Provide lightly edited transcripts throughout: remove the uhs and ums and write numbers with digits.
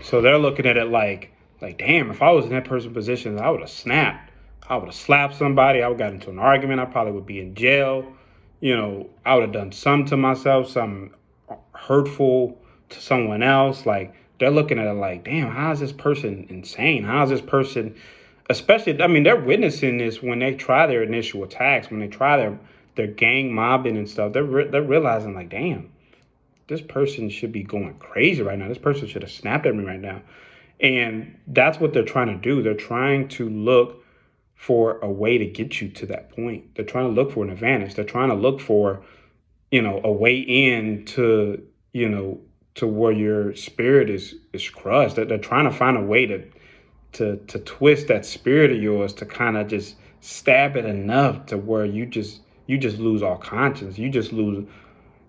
So they're looking at it like, damn, if I was in that person's position, I would have snapped. I would have slapped somebody. I would have got into an argument. I probably would be in jail. I would have done something to myself, something hurtful to someone else. Like, they're looking at it like, damn, how is this person insane? How is this person, especially, I mean, they're witnessing this when they try their initial attacks, when they try their gang mobbing and stuff. They're realizing like, damn, this person should be going crazy right now. This person should have snapped at me right now. And that's what they're trying to do. They're trying to look for a way to get you to that point. They're trying to look for an advantage. They're trying to look for, a way in to where your spirit is crushed. They're trying to find a way to twist that spirit of yours to kind of just stab it enough to where you just lose all conscience. You just lose,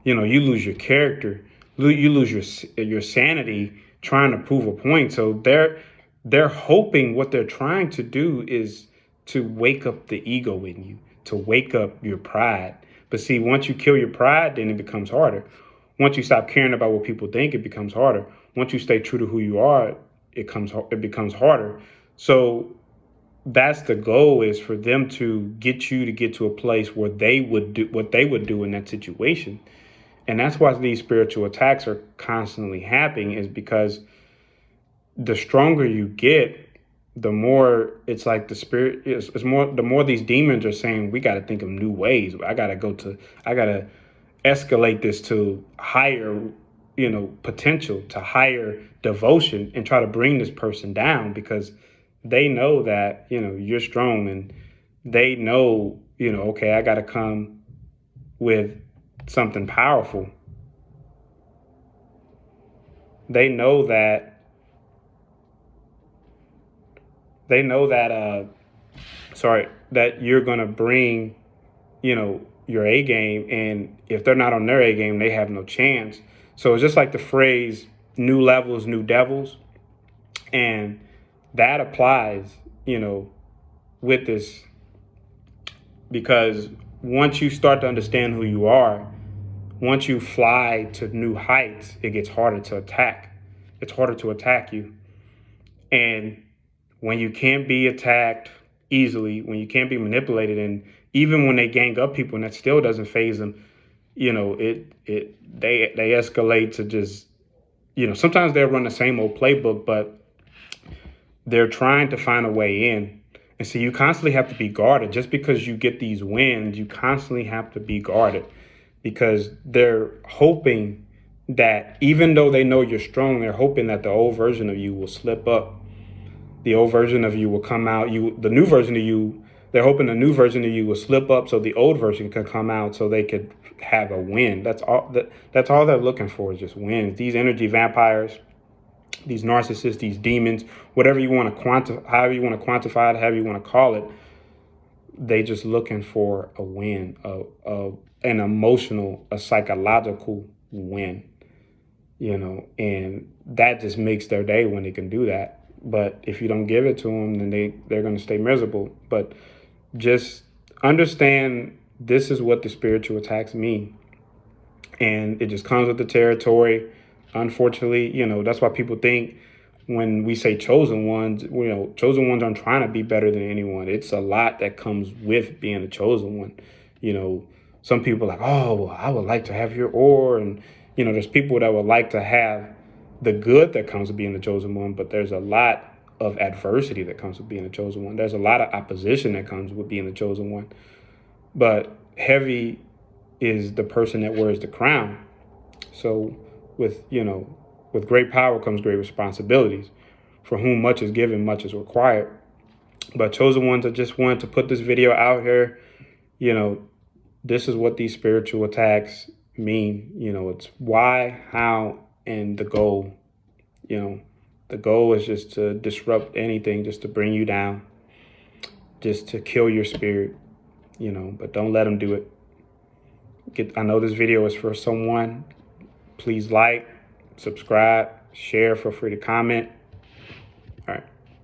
you lose your character. You lose your sanity trying to prove a point. So they're hoping, what they're trying to do is to wake up the ego in you, to wake up your pride. But see, once you kill your pride, then it becomes harder. Once you stop caring about what people think, it becomes harder. Once you stay true to who you are, it becomes harder. So that's the goal, is for them to get you to get to a place where they would do what they would do in that situation. And that's why these spiritual attacks are constantly happening, is because the stronger you get, the more it's like the spirit is more, the more these demons are saying, we got to think of new ways. I got to escalate this to higher, potential, to higher devotion, and try to bring this person down, because they know that, you're strong, and they know, okay, I got to come with something powerful. They know that that you're going to bring, your A game. And if they're not on their A game, they have no chance. So it's just like the phrase, new levels, new devils. And that applies, with this, because once you start to understand who you are, once you fly to new heights, it gets harder to attack. It's harder to attack you. And when you can't be attacked easily, when you can't be manipulated, and even when they gang up people and that still doesn't phase them, they escalate to just, sometimes they'll run the same old playbook, but they're trying to find a way in. And so you constantly have to be guarded. Just because you get these wins, you constantly have to be guarded, because they're hoping that, even though they know you're strong, they're hoping that the old version of you will slip up. The old version of you will come out. The new version of you, they're hoping the new version of you will slip up so the old version can come out, so they could have a win. That's all they're looking for, is just wins. These energy vampires, these narcissists, these demons, whatever you want to quantify, however you want to quantify it, however you want to call it, they just looking for a win, an emotional, a psychological win, and that just makes their day when they can do that. But if you don't give it to them, then they're going to stay miserable. But just understand, this is what the spiritual attacks mean. And it just comes with the territory. Unfortunately, that's why people think when we say chosen ones, chosen ones aren't trying to be better than anyone. It's a lot that comes with being a chosen one. Some people are like, oh, well, I would like to have your ore. And, there's people that would like to have the good that comes with being the chosen one, but there's a lot of adversity that comes with being the chosen one. There's a lot of opposition that comes with being the chosen one. But heavy is the person that wears the crown. So with great power comes great responsibilities. For whom much is given, much is required. But chosen ones, I just wanted to put this video out here. This is what these spiritual attacks mean. It's why, how, and the goal. The goal is just to disrupt anything, just to bring you down, just to kill your spirit, but don't let them do it. I know this video is for someone. Please like, subscribe, share, feel free to comment.